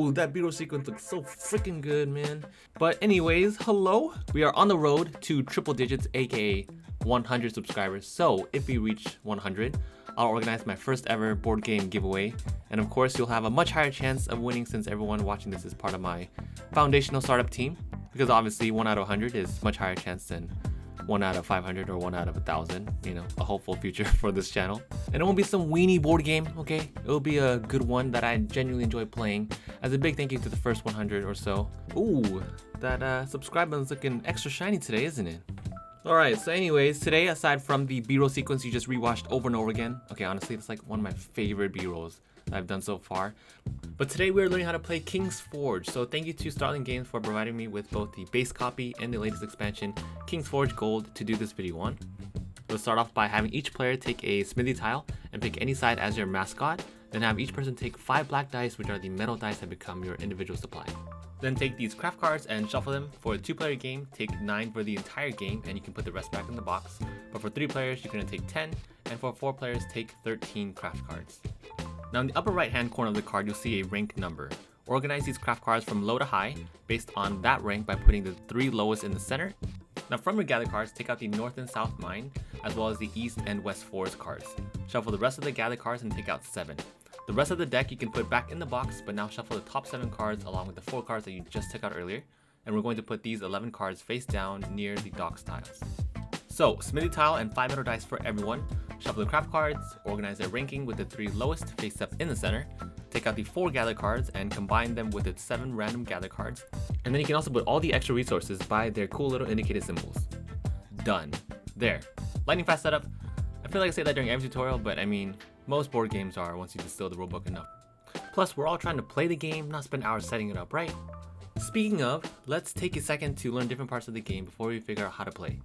Ooh, that B-roll sequence looks so freaking good, man. But anyways, hello. We are on the road to triple digits, aka 100 subscribers. So if we reach 100, I'll organize my first ever board game giveaway. And of course, you'll have a much higher chance of winning since everyone watching this is part of my foundational startup team. Because obviously 1 out of 100 is much higher chance than 1 out of 500 or 1 out of 1,000, you know, a hopeful future for this channel. And it won't be some weenie board game, okay? It'll be a good one that I genuinely enjoy playing. As a big thank you to the first 100 or so. Ooh, that subscribe button's looking extra shiny today, isn't it? Alright, so anyways, today, aside from the B-roll sequence you just rewatched over and over again, okay, honestly, it's like one of my favorite B-rolls that I've done so far. But today we're learning how to play King's Forge. So thank you to Starling Games for providing me with both the base copy and the latest expansion, King's Forge Gold, to do this video on. We'll start off by having each player take a smithy tile and pick any side as your mascot. Then have each person take 5 black dice, which are the metal dice that become your individual supply. Then take these craft cards and shuffle them. For a 2-player game, take 9 for the entire game and you can put the rest back in the box. But for 3 players, you're going to take 10, and for 4 players, take 13 craft cards. Now in the upper right hand corner of the card, you'll see a rank number. Organize these craft cards from low to high based on that rank by putting the 3 lowest in the center. Now from your gather cards, take out the north and south mine, as well as the east and west forest cards. Shuffle the rest of the gather cards and take out 7. The rest of the deck you can put back in the box, but now shuffle the top 7 cards along with the 4 cards that you just took out earlier. And we're going to put these 11 cards face down near the dock tiles. So, smithy tile and 5 metal dice for everyone. Shuffle the craft cards, organize their ranking with the 3 lowest face up in the center. Take out the 4 gather cards and combine them with the 7 random gather cards. And then you can also put all the extra resources by their cool little indicated symbols. Done. There. Lightning fast setup. I feel like I say that during every tutorial, but I mean, most board games are once you distill the rulebook enough. Plus, we're all trying to play the game, not spend hours setting it up, right? Speaking of, let's take a second to learn different parts of the game before we figure out how to play.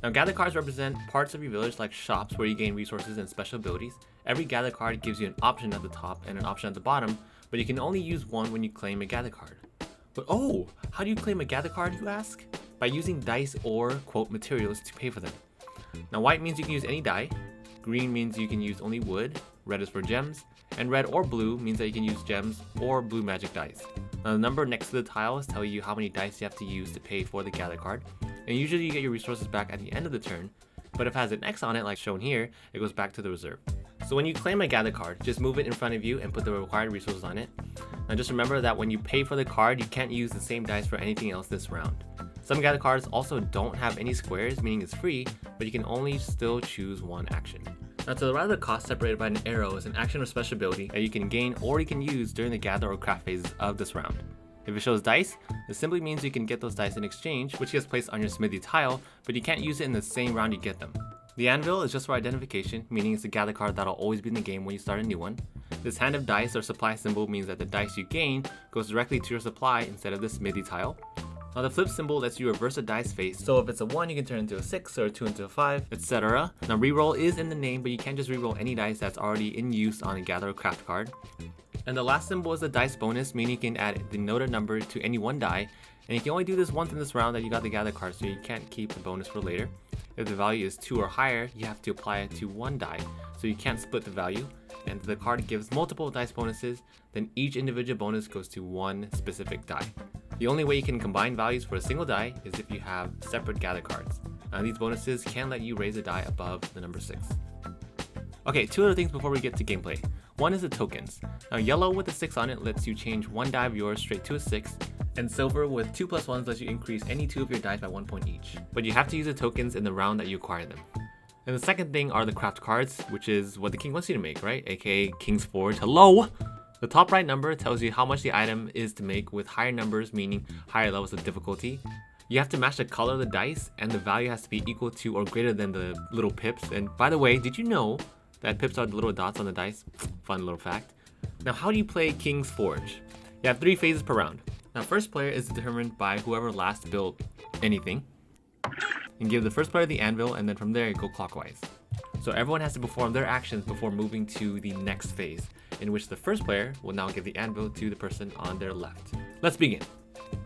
Now, gather cards represent parts of your village like shops where you gain resources and special abilities. Every gather card gives you an option at the top and an option at the bottom, but you can only use one when you claim a gather card. But oh, how do you claim a gather card, you ask? By using dice or, quote, materials to pay for them. Now, white means you can use any die, green means you can use only wood, red is for gems, and red or blue means that you can use gems or blue magic dice. Now, the number next to the tiles tell you how many dice you have to use to pay for the gather card, and usually you get your resources back at the end of the turn, but if it has an X on it like shown here, it goes back to the reserve. So when you claim a gather card, just move it in front of you and put the required resources on it. Now just remember that when you pay for the card, you can't use the same dice for anything else this round. Some gather cards also don't have any squares, meaning it's free, but you can only still choose one action. Now to the right of the cost, separated by an arrow, is an action or special ability that you can gain or you can use during the gather or craft phases of this round. If it shows dice, this simply means you can get those dice in exchange, which gets placed on your smithy tile, but you can't use it in the same round you get them. The anvil is just for identification, meaning it's a gather card that'll always be in the game when you start a new one. This hand of dice or supply symbol means that the dice you gain goes directly to your supply instead of the smithy tile. Now the flip symbol lets you reverse a dice face, so if it's a 1 you can turn into a 6 or a 2 into a 5, etc. Now reroll is in the name, but you can't just reroll any dice that's already in use on a gather or craft card. And the last symbol is the dice bonus, meaning you can add the noted number to any one die, and you can only do this once in this round that you got the gather card, so you can't keep the bonus for later. If the value is 2 or higher, you have to apply it to one die, so you can't split the value. And if the card gives multiple dice bonuses, then each individual bonus goes to one specific die. The only way you can combine values for a single die is if you have separate gather cards. Now these bonuses can let you raise a die above the number 6. Okay, 2 other things before we get to gameplay. One is the tokens. Now yellow with a 6 on it lets you change one die of yours straight to a 6, and silver with 2+1s lets you increase any 2 of your dice by 1 point each. But you have to use the tokens in the round that you acquire them. And the second thing are the craft cards, which is what the king wants you to make, right? AKA King's Forge. Hello! The top right number tells you how much the item is to make, with higher numbers meaning higher levels of difficulty. You have to match the color of the dice, and the value has to be equal to or greater than the little pips. And by the way, did you know that pips are the little dots on the dice? Fun little fact. Now how do you play King's Forge? You have 3 phases per round. Now first player is determined by whoever last built anything. And give the first player the anvil, and then from there you go clockwise. So everyone has to perform their actions before moving to the next phase, in which the first player will now give the anvil to the person on their left. Let's begin.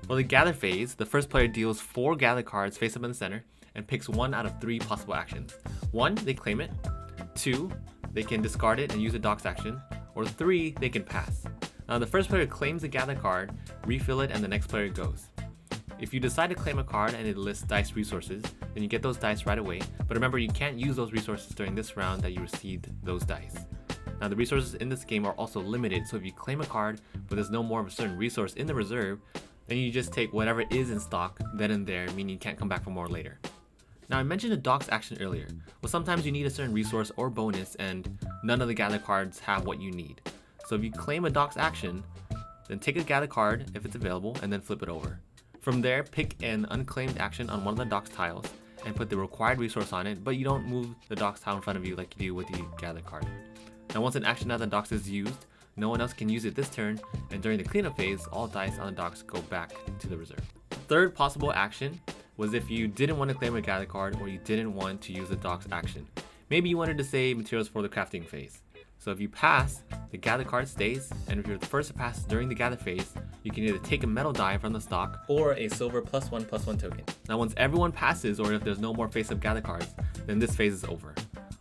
For the gather phase, the first player deals 4 gather cards face up in the center and picks 1 out of 3 possible actions. 1, they claim it. 2, they can discard it and use a dock's action. Or 3, they can pass. Now the first player claims the gather card, refill it, and the next player goes. If you decide to claim a card and it lists dice resources, then you get those dice right away, but remember you can't use those resources during this round that you received those dice. Now the resources in this game are also limited, so if you claim a card but there's no more of a certain resource in the reserve, then you just take whatever is in stock then and there, meaning you can't come back for more later. Now I mentioned the docks action earlier. Well, sometimes you need a certain resource or bonus and none of the gather cards have what you need. So if you claim a docks action, then take a gather card if it's available and then flip it over. From there, pick an unclaimed action on one of the docks tiles and put the required resource on it, but you don't move the docks tile in front of you like you do with the gather card. Now once an action on the docks is used, no one else can use it this turn, and during the cleanup phase, all dice on the docks go back to the reserve. Third possible action was if you didn't want to claim a gather card or you didn't want to use the docks action. Maybe you wanted to save materials for the crafting phase. So if you pass, the gather card stays, and if you're the first to pass during the gather phase, you can either take a metal die from the stock or a silver +1/+1 token. Now once everyone passes, or if there's no more face-up gather cards, then this phase is over.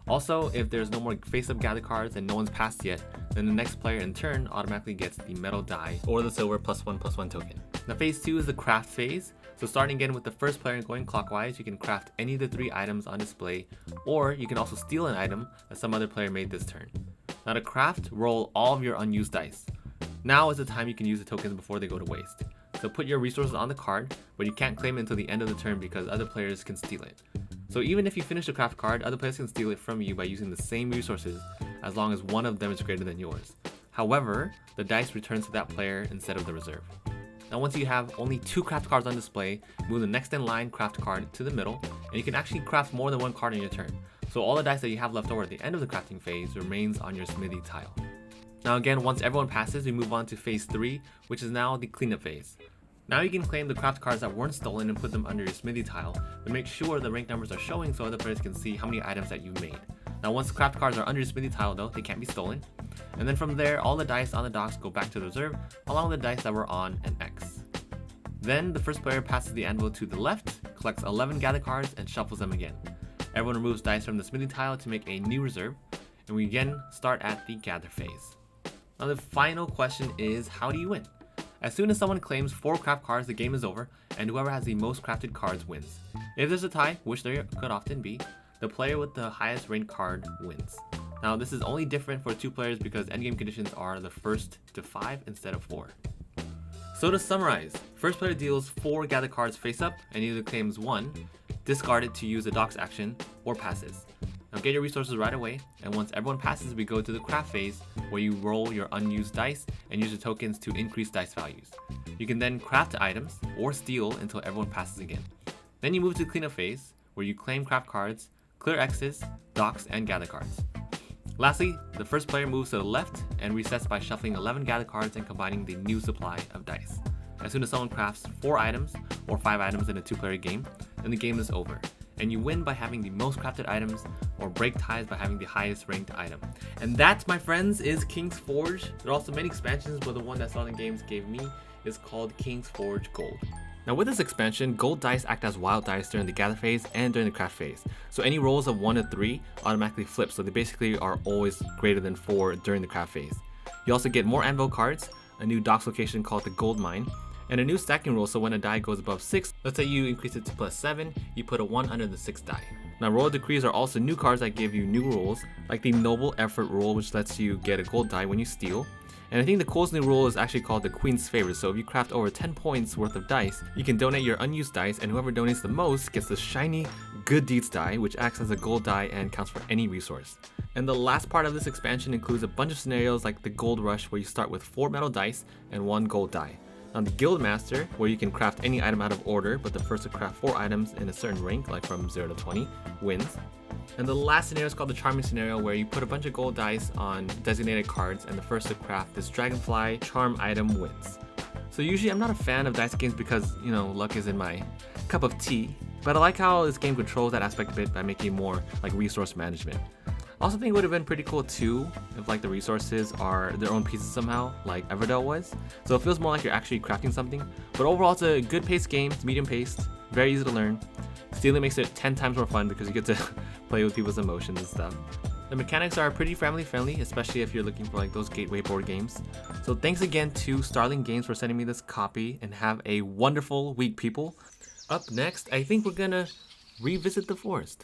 Also, if there's no more face-up gather cards and no one's passed yet, then the next player in turn automatically gets the metal die or the silver +1/+1 token. Now phase 2 is the craft phase. So starting again with the first player and going clockwise, you can craft any of the 3 items on display, or you can also steal an item that some other player made this turn. Now to craft, roll all of your unused dice. Now is the time you can use the tokens before they go to waste. So put your resources on the card, but you can't claim it until the end of the turn because other players can steal it. So even if you finish the craft card, other players can steal it from you by using the same resources as long as one of them is greater than yours. However, the dice returns to that player instead of the reserve. Now once you have only 2 craft cards on display, move the next in line craft card to the middle, and you can actually craft more than 1 card in your turn. So all the dice that you have left over at the end of the crafting phase remains on your smithy tile. Now again, once everyone passes, we move on to phase 3, which is now the cleanup phase. Now you can claim the craft cards that weren't stolen and put them under your smithy tile, but make sure the rank numbers are showing so other players can see how many items that you made. Now once the craft cards are under your smithy tile though, they can't be stolen. And then from there, all the dice on the docks go back to the reserve, along with the dice that were on an X. Then the first player passes the anvil to the left, collects 11 gather cards, and shuffles them again. Everyone removes dice from the smithy tile to make a new reserve, and we again start at the gather phase. Now the final question is, how do you win? As soon as someone claims 4 craft cards, the game is over, and whoever has the most crafted cards wins. If there's a tie, which there could often be, the player with the highest ranked card wins. Now this is only different for 2 players because endgame conditions are the first to 5 instead of 4. So to summarize, first player deals 4 gather cards face up and either claims 1, discard it to use a docks action, or passes. Now get your resources right away, and once everyone passes, we go to the craft phase where you roll your unused dice and use the tokens to increase dice values. You can then craft items or steal until everyone passes again. Then you move to the cleanup phase where you claim craft cards, clear X's, docks, and gather cards. Lastly, the first player moves to the left and resets by shuffling 11 gather cards and combining the new supply of dice. As soon as someone crafts 4 items or 5 items in a 2-player game, then the game is over, and you win by having the most crafted items or break ties by having the highest ranked item. And that, my friends, is King's Forge. There are also many expansions, but the one that Starling Games gave me is called King's Forge Gold. Now with this expansion, gold dice act as wild dice during the gather phase and during the craft phase. So any rolls of 1 to 3 automatically flip, so they basically are always greater than 4 during the craft phase. You also get more anvil cards, a new docks location called the Gold Mine, and a new stacking rule, so when a die goes above 6, let's say you increase it to +7, you put a 1 under the 6th die. Now roll decrees are also new cards that give you new rules, like the Noble Effort rule, which lets you get a gold die when you steal. And I think the coolest new rule is actually called the Queen's Favor, so if you craft over 10 points worth of dice, you can donate your unused dice, and whoever donates the most gets the shiny Good Deeds die, which acts as a gold die and counts for any resource. And the last part of this expansion includes a bunch of scenarios like the Gold Rush, where you start with 4 metal dice and 1 gold die. Now the Guild Master, where you can craft any item out of order, but the first to craft 4 items in a certain rank, like from 0 to 20, wins. And the last scenario is called the Charming scenario, where you put a bunch of gold dice on designated cards, and the first to craft this Dragonfly charm item wins. So usually I'm not a fan of dice games because, you know, luck isn't my cup of tea, but I like how this game controls that aspect a bit by making it more like resource management. I also think it would have been pretty cool too if like the resources are their own pieces somehow, like Everdell was. So it feels more like you're actually crafting something. But overall, it's a good paced game. It's medium paced, very easy to learn. Stealing makes it 10 times more fun because you get to play with people's emotions and stuff. The mechanics are pretty family friendly, especially if you're looking for like those gateway board games. So thanks again to Starling Games for sending me this copy, and have a wonderful week, people. Up next, I think we're gonna revisit the forest.